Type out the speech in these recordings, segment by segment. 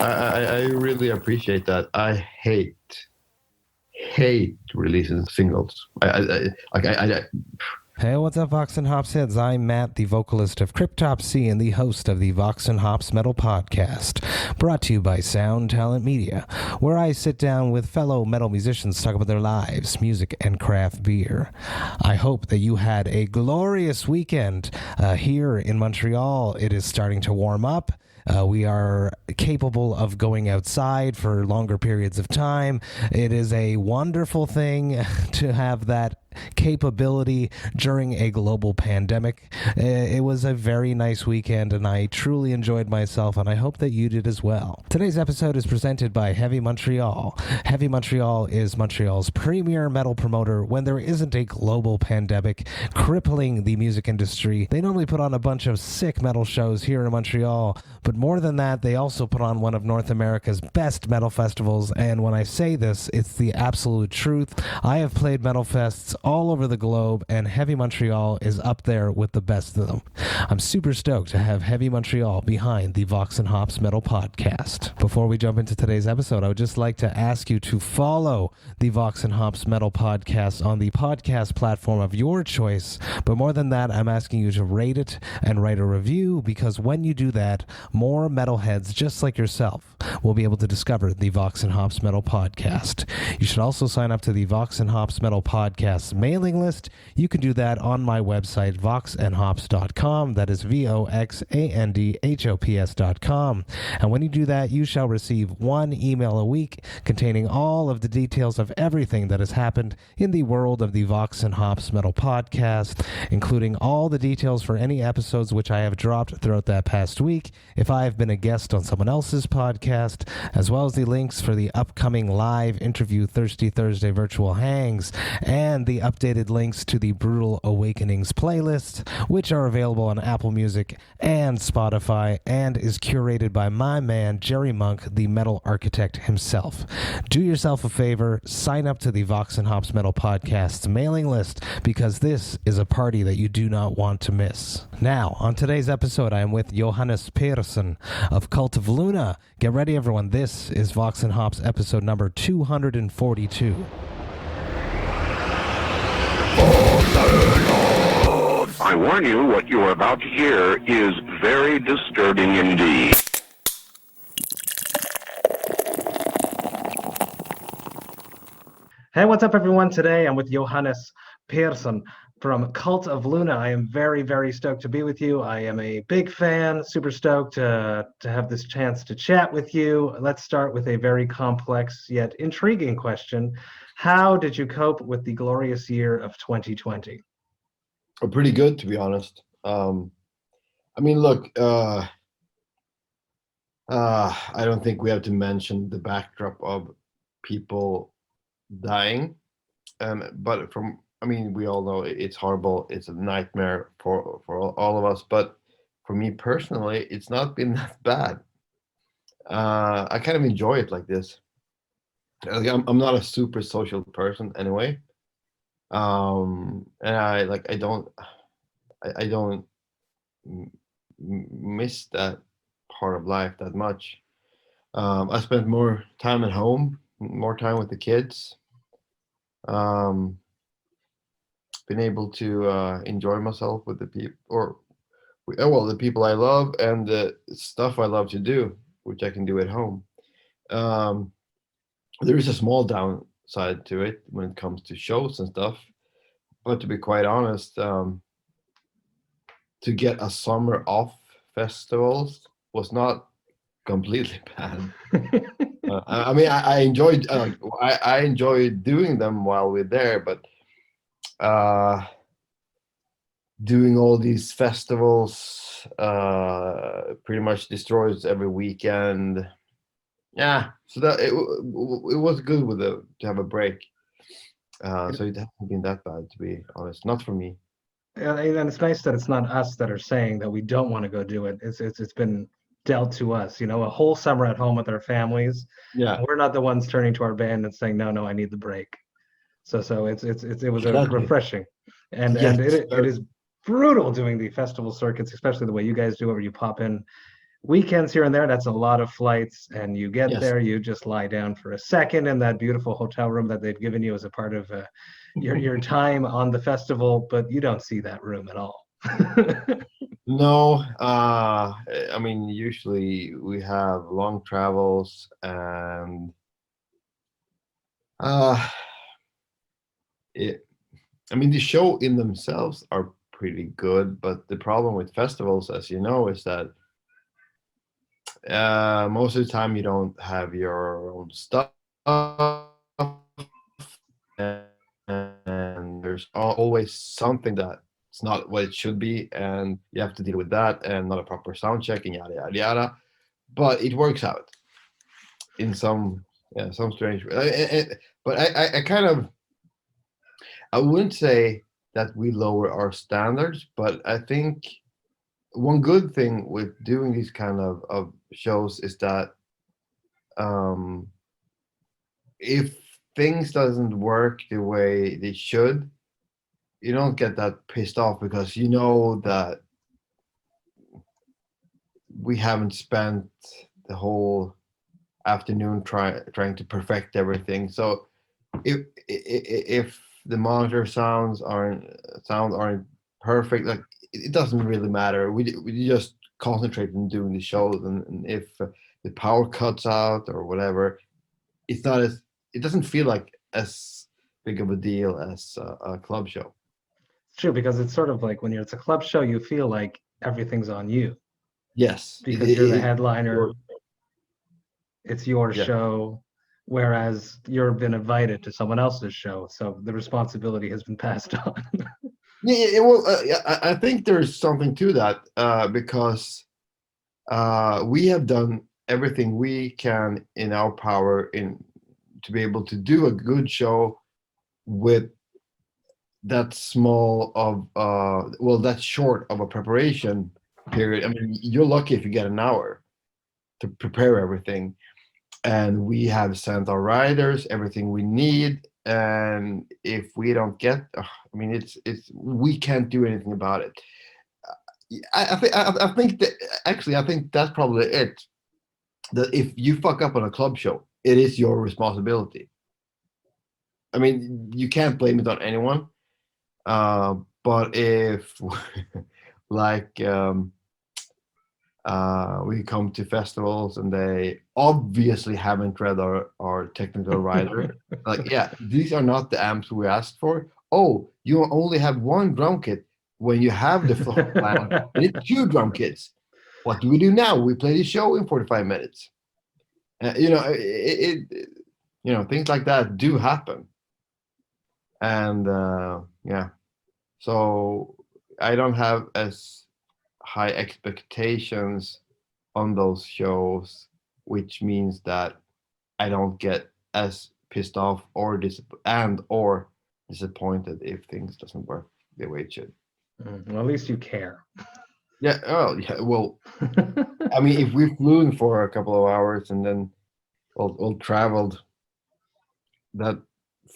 I really appreciate that. I hate releasing singles. Hey, what's up, Vox and Hops heads? I'm Matt, the vocalist of Cryptopsy and the host of the Vox and Hops Metal Podcast, brought to you by Sound Talent Media, where I sit down with fellow metal musicians to talk about their lives, music, and craft beer. I hope that you had a glorious weekend. Here in Montreal, it is starting to warm up. We are capable of going outside for longer periods of time. It is a wonderful thing to have that capability during a global pandemic. It was a very nice weekend, and I truly enjoyed myself, and I hope that you did as well. Today's episode is presented by Heavy Montreal. Heavy Montreal is Montreal's premier metal promoter when there isn't a global pandemic crippling the music industry. They normally put on a bunch of sick metal shows here in Montreal, but more than that, they also put on one of North America's best metal festivals, and when I say this, it's the absolute truth. I have played metal fests all over the globe, and Heavy Montreal is up there with the best of them. I'm super stoked to have Heavy Montreal behind the Vox and Hops Metal Podcast. Before we jump into today's episode, I would just like to ask you to follow the Vox and Hops Metal Podcast on the podcast platform of your choice. But more than that, I'm asking you to rate it and write a review, because when you do that, more metalheads just like yourself will be able to discover the Vox and Hops Metal Podcast. You should also sign up to the Vox and Hops Metal Podcast mailing list. You can do that on my website, voxandhops.com. That is voxandhops.com. And when you do that, you shall receive one email a week containing all of the details of everything that has happened in the world of the Vox and Hops Metal Podcast, including all the details for any episodes which I have dropped throughout that past week, if I have been a guest on someone else's podcast, as well as the links for the upcoming live interview Thirsty Thursday virtual hangs, and the updated links to the Brutal Awakenings playlist, which are available on Apple Music and Spotify, and is curated by my man Jerry Monk, the metal architect himself. Do yourself a favor, sign up to the Vox and Hops Metal Podcast's mailing list, because this is a party that you do not want to miss. Now, on today's episode, I am with Johannes Persson of Cult of Luna. Get ready, everyone. This is Vox and Hops episode number 242. I warn you, what you are about to hear is very disturbing indeed. Hey, what's up, everyone? Today I'm with Johannes Persson from Cult of Luna. I am very, very stoked to be with you. I am a big fan, super stoked to have this chance to chat with you. Let's start with a very complex yet intriguing question. How did you cope with the glorious year of 2020? Oh, pretty good, to be honest. I mean, look, I don't think we have to mention the backdrop of people dying, but we all know it's horrible. It's a nightmare for all of us. But for me personally, it's not been that bad. I kind of enjoy it like this. I'm not a super social person anyway, and I don't miss that part of life that much. I spent more time at home, more time with the kids. Been able to enjoy myself with the people, the people I love and the stuff I love to do, which I can do at home. There is a small downside to it when it comes to shows and stuff, but to be quite honest, to get a summer off festivals was not completely bad. I enjoyed I enjoyed doing them while we're there, but doing all these festivals pretty much destroys every weekend. Yeah, so that it was good to have a break. So it hasn't been that bad, to be honest. Not for me. And it's nice that it's not us that are saying that we don't want to go do it. It's been dealt to us, a whole summer at home with our families. Yeah, We're not the ones turning to our band and saying, no, I need the break. So it was exactly. refreshing, and Yes, it is brutal doing the festival circuits, especially the way you guys do it, where you pop in weekends here and there, that's a lot of flights. And you get Yes. there, you just lie down for a second in that beautiful hotel room that they've given you as a part of your time on the festival, but you don't see that room at all. No, I mean, usually we have long travels and uh, it, I mean, the show in themselves are pretty good, but the problem with festivals, as you know, is that most of the time you don't have your own stuff, and there's always something that it's not what it should be, and you have to deal with that, and not a proper sound check, and yada yada yada. But it works out in some strange way. But I kind of, I wouldn't say that we lower our standards, but I think one good thing with doing these kind of shows is that um, if things doesn't work the way they should, you don't get that pissed off because you know that we haven't spent the whole afternoon trying to perfect everything. So if the monitor sounds aren't perfect, like it doesn't really matter. We just concentrate on doing the shows, and if the power cuts out or whatever, it's not as it doesn't feel like as big of a deal as a club show. It's true, because it's sort of like when it's a club show, you feel like everything's on you Yes, because you're the headliner. yours. It's your Yeah. show, whereas you've been invited to someone else's show, so the responsibility has been passed on. Well, yeah, I think there's something to that because we have done everything we can in our power in to be able to do a good show with that small of well, that short of a preparation period. I mean, you're lucky if you get an hour to prepare everything, and we have sent our riders everything we need, and if we don't get I mean, it's we can't do anything about it. I think that actually I think that's probably it, that if you fuck up on a club show, it is your responsibility. I mean, you can't blame it on anyone. But if like we come to festivals and they obviously haven't read our technical writer, like, yeah, these are not the amps we asked for. Oh, you only have one drum kit when you have the floor plan, and it's two drum kits. What do we do now? We play the show in 45 minutes. Things like that do happen, and yeah. So I don't have as high expectations on those shows, which means that I don't get as pissed off or disappointed if things doesn't work the way it should. Well, at least you care. Yeah. Oh, yeah. Well, I mean, if we flew in for a couple of hours and then we'll traveled that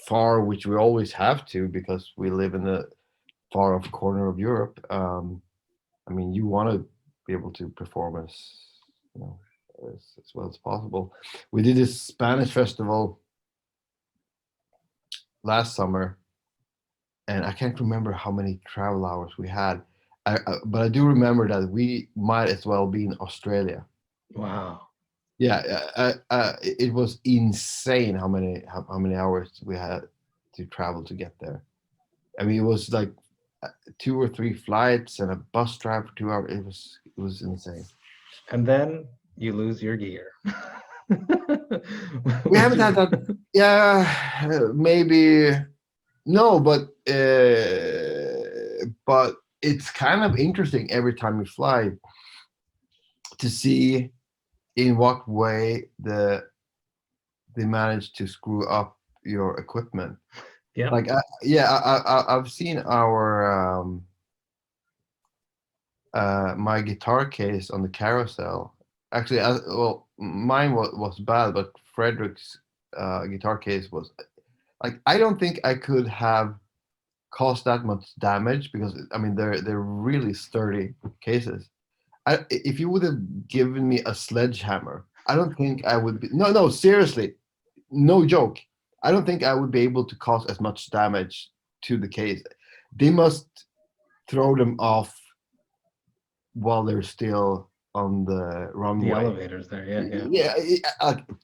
far, which we always have to because we live in the far off corner of Europe. I mean, you want to be able to perform you know as well as possible. We did this Spanish festival last summer, and I can't remember how many travel hours we had. But I do remember that we might as well be in Australia. Wow. Yeah, it was insane how many hours we had to travel to get there. I mean, it was like 2 or 3 flights and a bus drive for 2 hours. It was insane. And then you lose your gear. We haven't had that. Yeah, maybe no, but it's kind of interesting every time you fly to see in what way they manage to screw up your equipment. Yeah. Like, I've seen my guitar case on the carousel. Actually, well, mine was bad, but Frederick's guitar case was like, I don't think I could have caused that much damage because I mean they're really sturdy cases, if you would have given me a sledgehammer, I don't think I would be. No, seriously, no joke. I don't think I would be able to cause as much damage to the case. They must throw them off while they're still on the runway. The elevators there, yeah.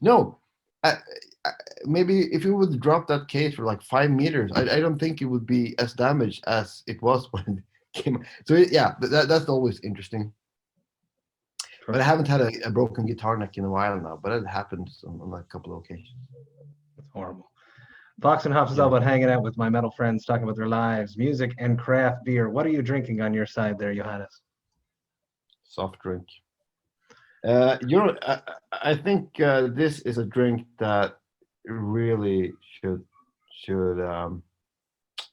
No, I, I, maybe if you would drop that case for like 5 meters, I don't think it would be as damaged as it was when it came. So that's always interesting. But I haven't had a broken guitar neck in a while now, but it happens on a couple of occasions. It's horrible. Vox and Hops is all about hanging out with my metal friends, talking about their lives, music, and craft beer. What are you drinking on your side there, Johannes? Soft drink. I think this is a drink that really should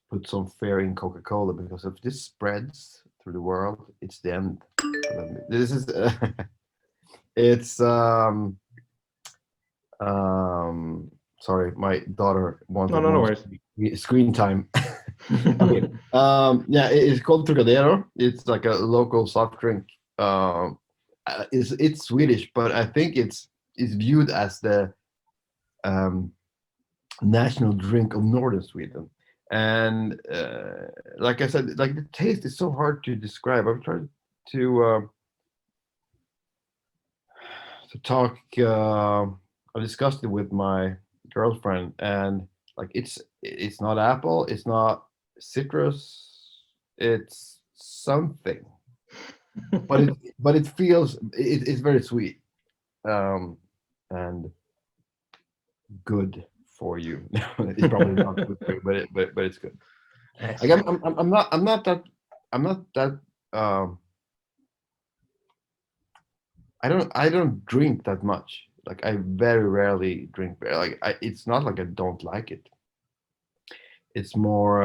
put some fear in Coca-Cola, because if this spreads through the world, it's the end. This is it's sorry, my daughter wanted no worries. Screen time. Okay. It's called Trocadero. It's like a local soft drink. It's Swedish, but I think it's viewed as the national drink of northern Sweden. And like I said, like the taste is so hard to describe. I've tried to talk. I discussed it with my girlfriend, and like it's not apple, it's not citrus, it's something, but it feels it's very sweet, and good for you. It's probably not good for you, but it's good. Like I'm not that I don't drink that much. Like I very rarely drink beer. Like it's not like I don't like it. It's more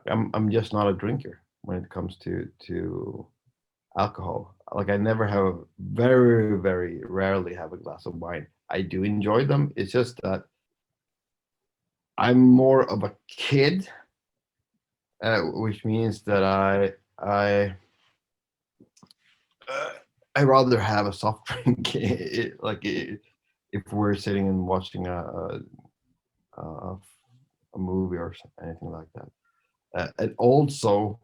I'm just not a drinker when it comes to alcohol. Like I never have, very very rarely have a glass of wine. I do enjoy them. It's just that I'm more of a kid, which means that I rather have a soft drink, if we're sitting and watching a movie or anything like that. And also,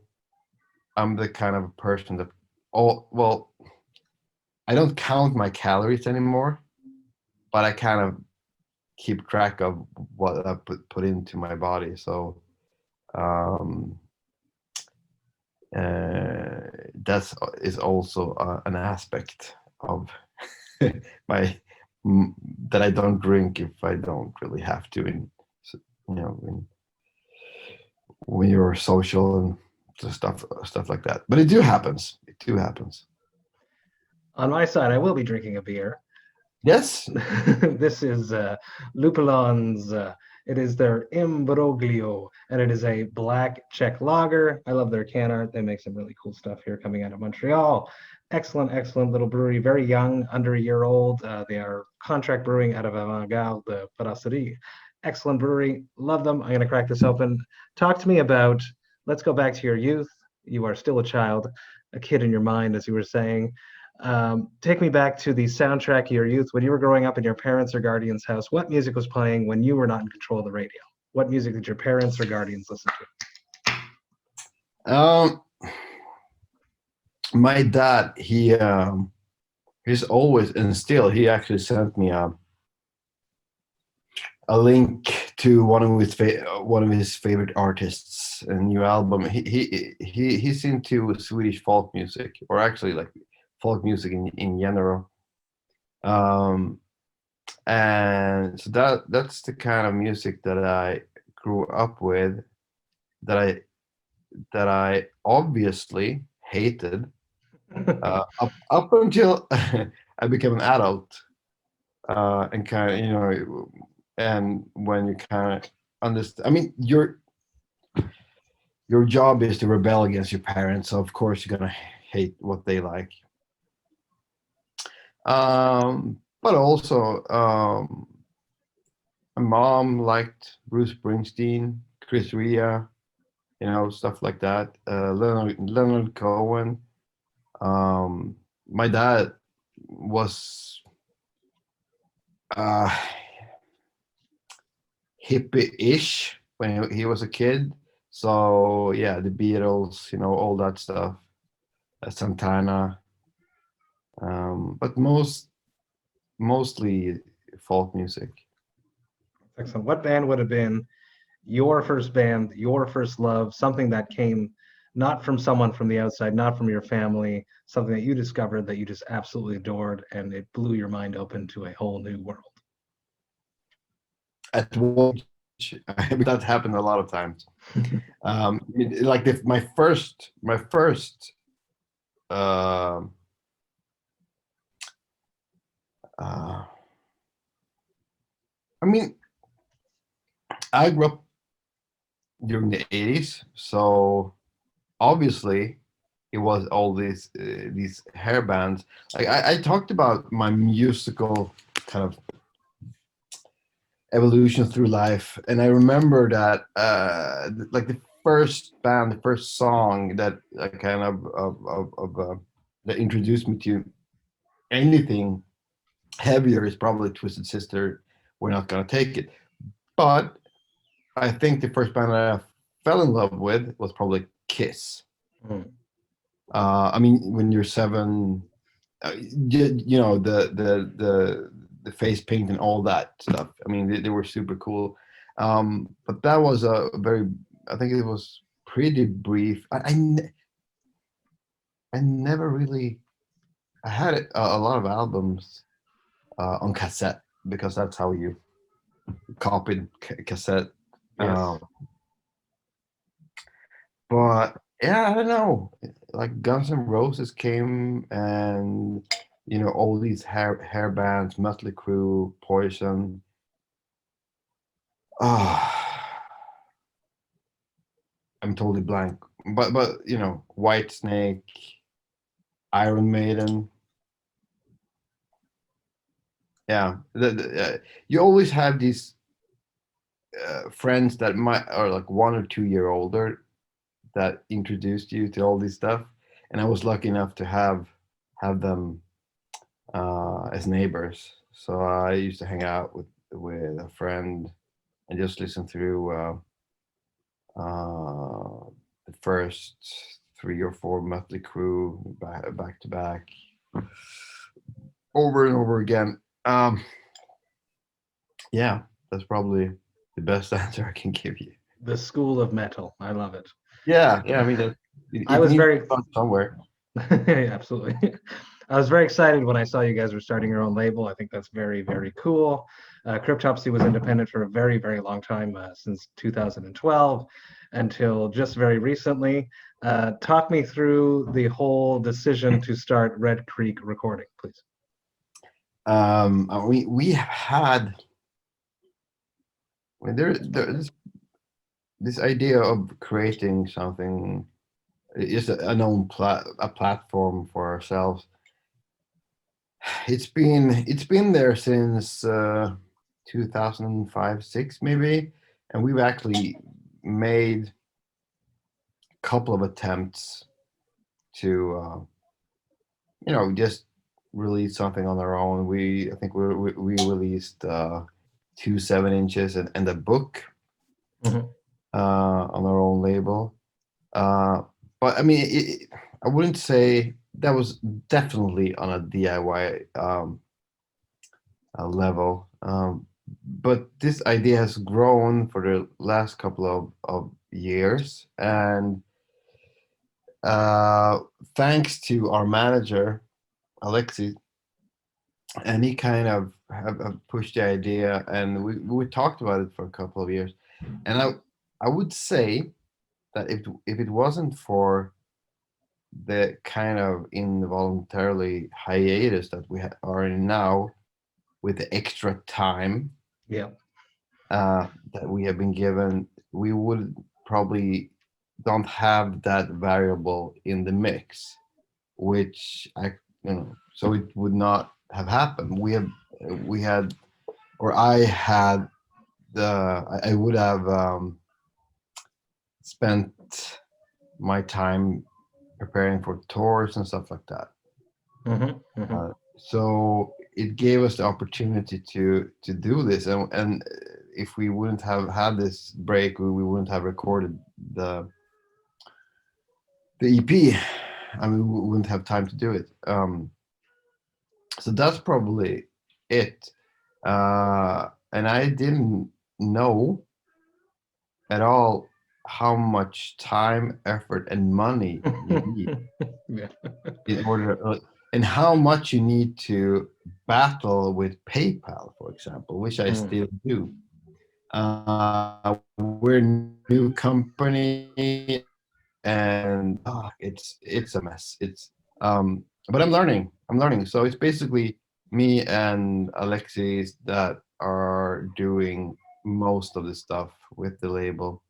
I'm the kind of person that, I don't count my calories anymore, but I kind of keep track of what I put into my body. So that is also an aspect of my that I don't drink if I don't really have to. When you're social and stuff like that. But it do happens. On my side, I will be drinking a beer. Yes. This is Lupulone's. It is their Imbroglio, and it is a Black Czech Lager. I love their can art. They make some really cool stuff here coming out of Montreal. Excellent little brewery. Very young, under a year old. They are contract brewing out of Avant-Garde, the Brasserie. Excellent brewery. Love them. I'm going to crack this open. Talk to me about, let's go back to your youth. You are still a child, a kid in your mind, as you were saying. Take me back to the soundtrack of your youth when you were growing up in your parents' or guardians' house. What music was playing when you were not in control of the radio? What music did your parents or guardians listen to? My dad, he's always, and still, he actually sent me a link to one of his favorite artists, a new album. He's into Swedish folk music, or actually like folk music in general, and so that's the kind of music that I grew up with, that I obviously hated up until I became an adult, and kind of, and when you kind of understand, I mean, your job is to rebel against your parents, so of course you're gonna hate what they like. But also, my mom liked Bruce Springsteen, Chris Rea, stuff like that. Leonard Cohen. My dad was uh, hippie-ish when he was a kid. So yeah, the Beatles, all that stuff, Santana, but mostly folk music. Excellent. What band would have been your first band, your first love, something that came not from someone from the outside, not from your family, something that you discovered that you just absolutely adored and it blew your mind open to a whole new world? At one, that happened a lot of times. Like my first uh, uh, I mean, I grew up during the 80s, so obviously it was all these hair bands. Like I talked about my musical kind of evolution through life, and I remember that like the first band, the first song that kind of that introduced me to anything heavier is probably Twisted Sister. We're Not Gonna Take It, but I think the first band that I fell in love with was probably Kiss. Mm. I mean, when you're seven, the face paint and all that stuff. I mean, they were super cool. But that was a very, I think it was pretty brief. I never really, I had a lot of albums on cassette because that's how you copied cassette. Yes. But yeah, I don't know. Like Guns N' Roses came, and all these hair bands, Mötley Crüe, Poison. Ah, I'm totally blank. But White Snake, Iron Maiden. Yeah, you always have these friends that might are like 1 or 2 year older that introduced you to all this stuff, and I was lucky enough to have them as neighbors. So I used to hang out with a friend and just listen through the first 3 or 4 Mötley Crüe back to back, over and over again. Yeah, that's probably the best answer I can give you. The School of Metal. I love it. Yeah, I mean, I it was needs to very start somewhere. absolutely. I was very excited when I saw you guys were starting your own label. I think that's very, very cool. Cryptopsy was independent for a very, very long time, since 2012 until just very recently. Talk me through the whole decision to start Red Creek Recording, please. We have had, I mean, there's this idea of creating something is a known a platform for ourselves. It's been there since 2005-6 maybe, and we've actually made a couple of attempts to just release something on our own. I think we released 2 7 inches and a book Mhm. on our own label. But I mean, I wouldn't say that was definitely on a DIY level. But this idea has grown for the last couple of years, and thanks to our manager, Alexi, and he kind of have pushed the idea, and we talked about it for a couple of years, and I would say that if it wasn't for the kind of involuntarily hiatus that we are in now, with the extra time Yeah. that we have been given, we would probably don't have that variable in the mix, which so it would not have happened. We had, or I had I would have spent my time preparing for tours and stuff like that. Mm-hmm, mm-hmm. So it gave us the opportunity to do this, and if we wouldn't have had this break, we wouldn't have recorded the EP. I mean, we wouldn't have time to do it. So that's probably it. And I didn't know at all how much time, effort, and money you need Yeah. in order, and how much you need to battle with PayPal, for example, which I still do. We're a new company, and it's a mess. But I'm learning. So it's basically me and Alexis that are doing most of the stuff with the label,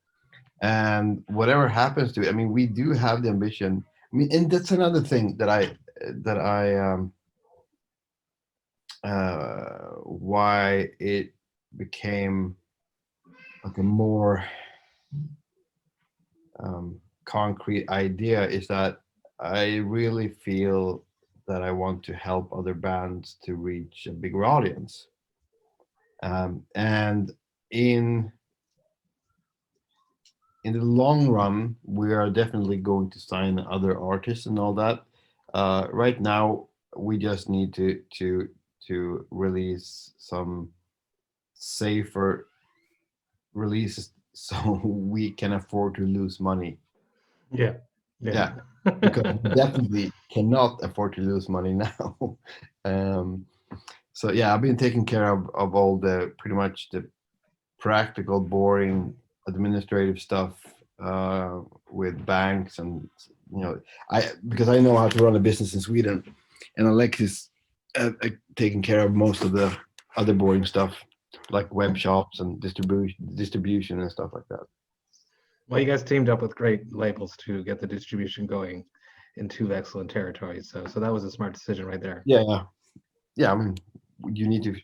and whatever happens to it, I mean, we do have the ambition. I mean, and that's another thing that I why it became like a more concrete idea is that I really feel that I want to help other bands to reach a bigger audience. And in the long run, we are definitely going to sign other artists and all that. Right now, we just need to release some safer releases so we can afford to lose money. Yeah. Yeah, because we definitely cannot afford to lose money now. So yeah, I've been taking care of all the pretty much the practical, boring, administrative stuff with banks, and because I know how to run a business in Sweden, and Alexis taking care of most of the other boring stuff like web shops and distribution and stuff like that. Well, you guys teamed up with great labels to get the distribution going in two excellent territories. So that was a smart decision right there. Yeah. I mean, you need to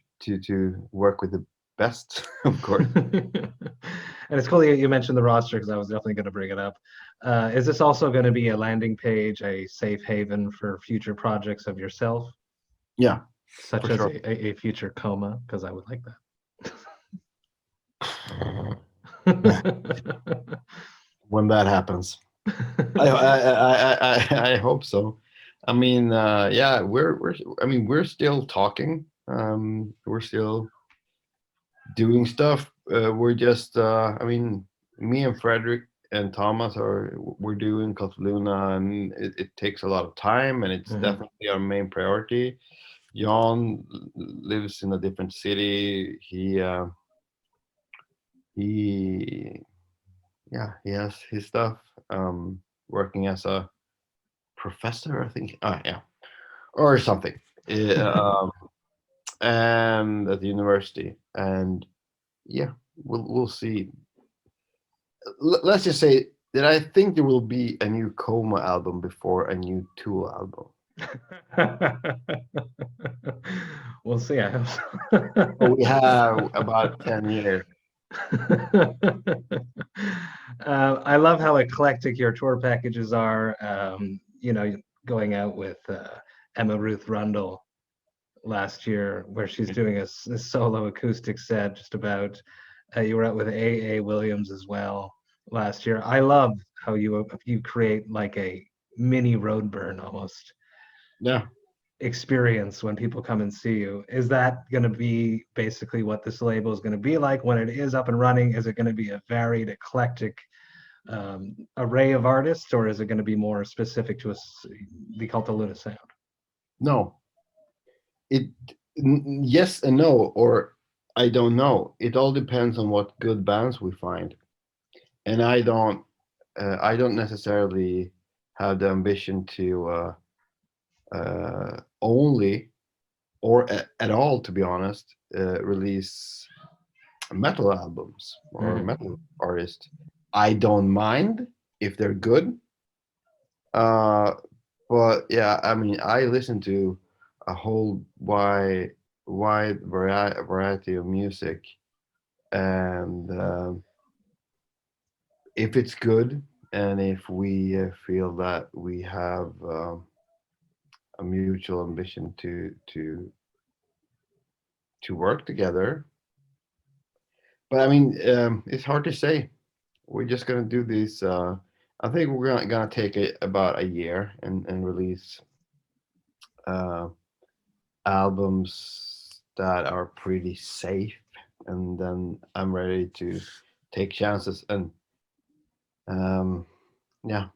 work with the best, of course. And it's cool you mentioned the roster, because I was definitely going to bring it up. Is this also going to be a landing page, a safe haven for future projects of yourself? Yeah, such as sure. a future coma, because I would like Yeah, that. when that happens, I hope so. I mean, yeah, we're still talking. We're still doing stuff. We're just, I mean, me and Frederick and Thomas we're doing Luna, and it takes a lot of time, and it's definitely our main priority. Jan lives in a different city. He yeah, he has his stuff. Working as a professor, I think. Yeah, or something. And at the university, and yeah, we'll see. Let's just say that I think there will be a new Coma album before a new Tool album. We'll see. I hope so. We have about 10 years. I love how eclectic your tour packages are. Going out with Emma Ruth Rundle last year, where she's doing a solo acoustic set. Just about. You were out with A. Williams as well last year. I love how you create like a mini Roadburn almost. Yeah. Experience when people come and see you. Is that going to be basically what this label is going to be like when it is up and running? Is it going to be a varied, eclectic array of artists, or is it going to be more specific to the Cult of Luna sound? No. Yes and no, or I don't know. It all depends on what good bands we find, and I don't necessarily have the ambition to only, or at all, to be honest, release metal albums or metal artists. I don't mind if they're good. But yeah, I mean, I listen to a whole wide variety of music, and if it's good, and if we feel that we have a mutual ambition to work together. But I mean, it's hard to say. We're just gonna do this. I think we're gonna take it about a year and release uh, albums that are pretty safe, and then I'm ready to take chances. And um, yeah,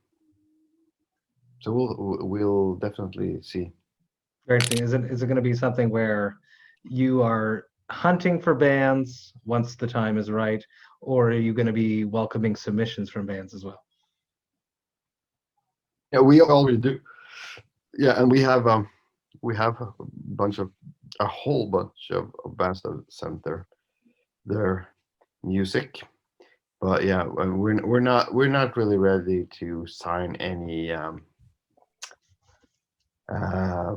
so we'll definitely see. Very interesting. Is it going to be something where you are hunting for bands once the time is right, or are you going to be welcoming submissions from bands as well? Yeah, we already do. Yeah, and we have a whole bunch of bands that sent their music. But yeah, we're not really ready to sign any uh,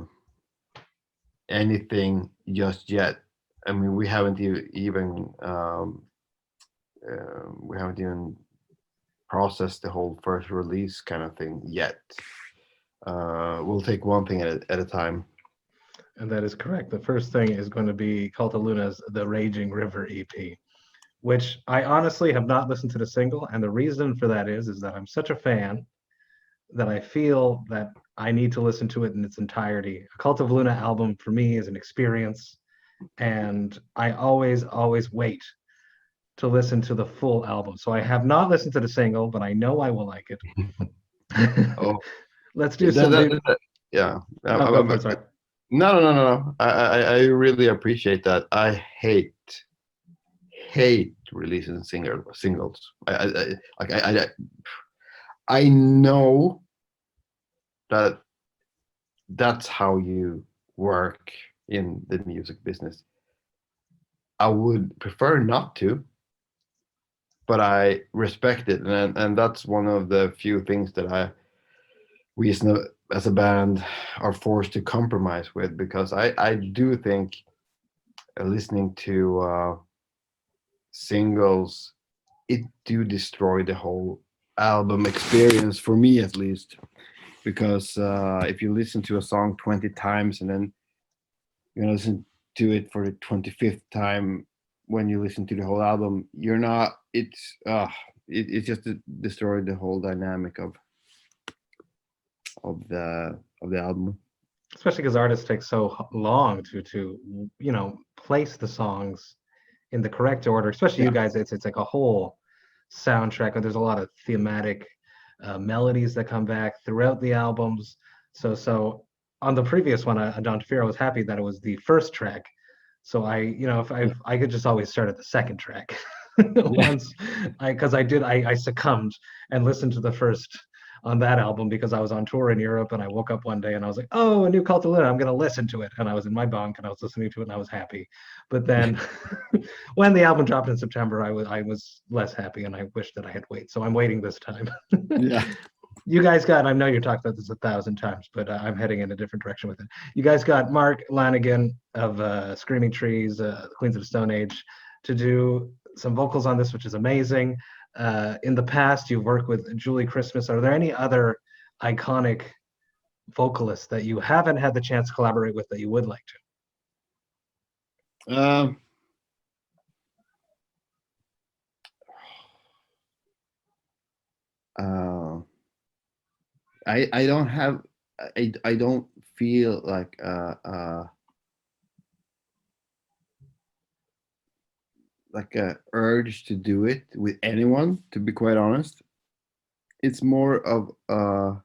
anything just yet. I mean, we haven't even processed the whole first release kind of thing yet. We'll take one thing at a time. And that is correct. The first thing is going to be Cult of Luna's The Raging River EP, which I honestly have not listened to the single. And the reason for that is that I'm such a fan that I feel that I need to listen to it in its entirety. A Cult of Luna album for me is an experience, and I always wait to listen to the full album. So I have not listened to the single, but I know I will like it. Oh, Let's do some. Yeah. Oh, go for it, sorry. No. I really appreciate that. I hate releasing singles. I know that that's how you work in the music business. I would prefer not to, but I respect it, and that's one of the few things that we as a band are forced to compromise with, because I do think listening to singles, it do destroy the whole album experience, for me at least, because if you listen to a song 20 times and then you're gonna listen to it for the 25th time when you listen to the whole album, you're not it just destroyed the whole dynamic of the album. Especially because artists take so long to place the songs in the correct order. Especially you guys, it's like a whole soundtrack. There's a lot of thematic melodies that come back throughout the albums. So on the previous one, Don Tafiro, was happy that it was the first track. So if I could just always start at the second track. Once I succumbed and listened to the first on that album because I was on tour in Europe, and I woke up one day and I was like, oh, a new Cult of Luna, I'm going to listen to it. And I was in my bunk and I was listening to it and I was happy. But then when the album dropped in September, I was less happy, and I wished that I had waited. So I'm waiting this time. Yeah. You guys got, I know you talked about this 1,000 times, but I'm heading in a different direction with it. You guys got Mark Lanigan of Screaming Trees, Queens of the Stone Age, to do some vocals on this, which is amazing. In the past, you've worked with Julie Christmas. Are there any other iconic vocalists that you haven't had the chance to collaborate with that you would like to? I don't have I don't feel like a urge to do it with anyone, to be quite honest. It's more of a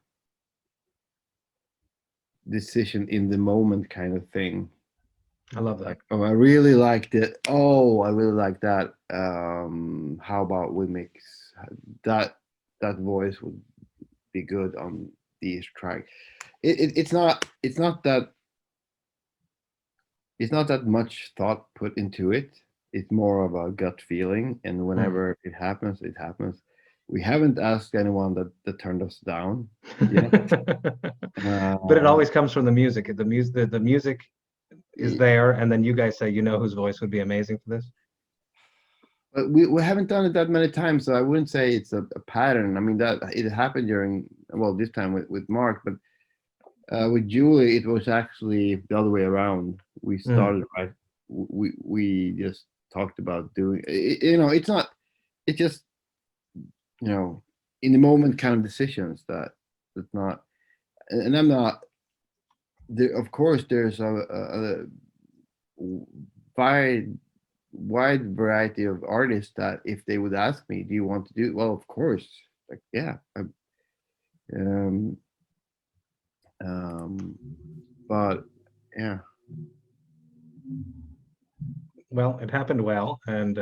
decision in the moment kind of thing. I love that. Like, oh, I really liked it. Oh, I really like that. How about we mix that voice would be good on these track. It's not that much thought put into it. It's more of a gut feeling, and whenever it happens, it happens. We haven't asked anyone that turned us down yet. But it always comes from the music. The music is there, and then you guys say, whose voice would be amazing for this? But we haven't done it that many times, so I wouldn't say it's a pattern. I mean, that it happened during, well, this time with Mark, but with Julie, it was actually the other way around. We started right. We just talked about doing. It's not. It's just in the moment kind of decisions that's not. And I'm not. There, of course, there's a wide variety of artists that if they would ask me, do you want to do, well, of course, like, yeah. But yeah, well, it happened well, and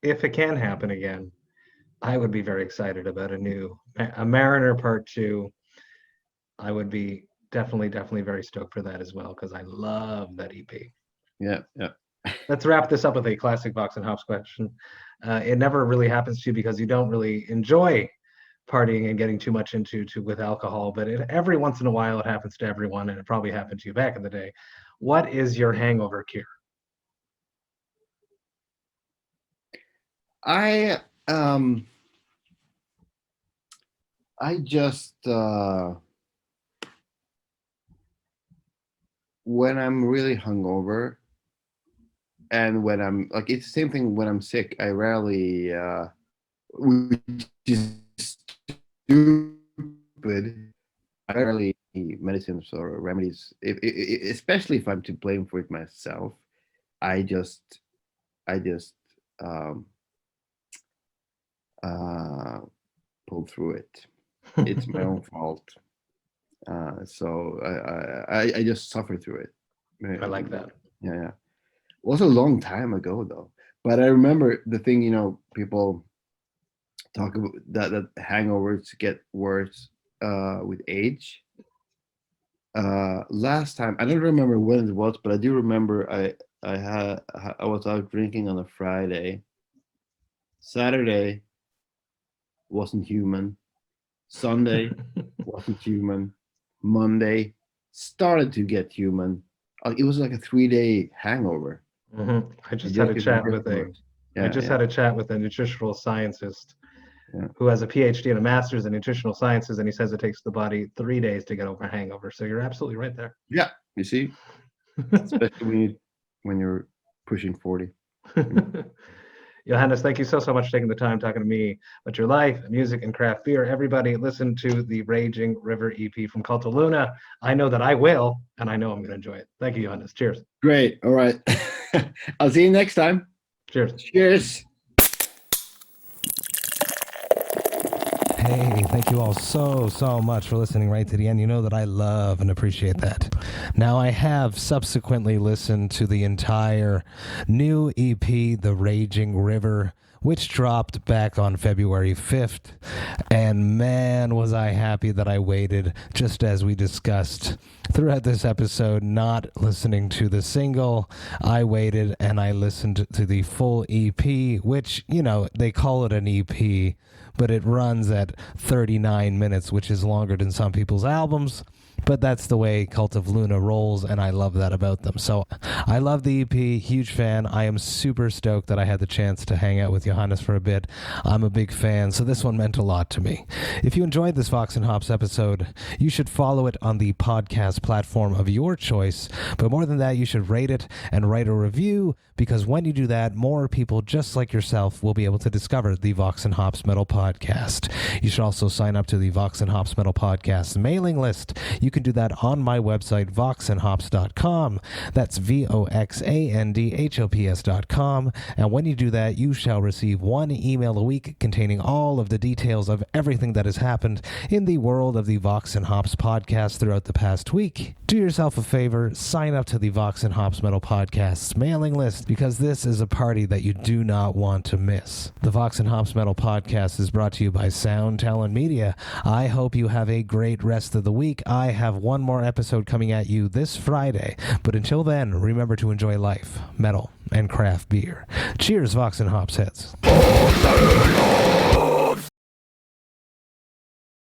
if it can happen again, I would be very excited about a Mariner Part 2. I would be definitely very stoked for that as well, because I love that EP. Yeah. Let's wrap this up with a classic Vox and Hops question. It never really happens to you because you don't really enjoy partying and getting too much into with alcohol, but every once in a while it happens to everyone, and it probably happened to you back in the day. What is your hangover cure? I just when I'm really hungover, and when I'm like, it's the same thing when I'm sick. I rarely, which is stupid. I rarely eat medicines or remedies, especially if I'm to blame for it myself. I just pull through it. It's my own fault. So I just suffer through it. I like that. Yeah. It was a long time ago though. But I remember the thing, people talk about that hangovers get worse with age. Last time, I don't remember when it was, but I do remember I was out drinking on a Friday. Saturday wasn't human. Sunday wasn't human. Monday started to get human. It was like a 3-day hangover. Mm-hmm. I just had a chat with a nutritional scientist who has a PhD and a master's in nutritional sciences, and he says it takes the body 3 days to get over a hangover. So you're absolutely right there. Yeah, you see, especially when you're pushing 40. Johannes, thank you so much for taking the time talking to me about your life, music, and craft beer. Everybody, listen to the Raging River EP from Cult of Luna. I know that I will, and I know I'm going to enjoy it. Thank you, Johannes. Cheers. Great. All right. I'll see you next time. Cheers. Cheers. Hey, thank you all so much for listening right to the end. You know that I love and appreciate that. Now, I have subsequently listened to the entire new EP, The Raging River, which dropped back on February 5th. And man, was I happy that I waited, just as we discussed throughout this episode, not listening to the single. I waited and I listened to the full EP, which, they call it an EP, but it runs at 39 minutes, which is longer than some people's albums. But that's the way Cult of Luna rolls, and I love that about them. So I love the EP, huge fan. I am super stoked that I had the chance to hang out with Johannes for a bit. I'm a big fan, so this one meant a lot to me. If you enjoyed this Vox and Hops episode, you should follow it on the podcast platform of your choice. But more than that, you should rate it and write a review, because when you do that, more people just like yourself will be able to discover the Vox and Hops Metal Podcast. You should also sign up to the Vox and Hops Metal Podcast mailing list. You can do that on my website, voxandhops.com. That's VOXANDHOPS.com. And when you do that, you shall receive one email a week containing all of the details of everything that has happened in the world of the Vox and Hops podcast throughout the past week. Do yourself a favor, sign up to the Vox and Hops Metal Podcast's mailing list, because this is a party that you do not want to miss. The Vox and Hops Metal Podcast is brought to you by Sound Talent Media. I hope you have a great rest of the week. I have one more episode coming at you this Friday, but until then, remember to enjoy life, metal, and craft beer. Cheers, Vox and Hops heads.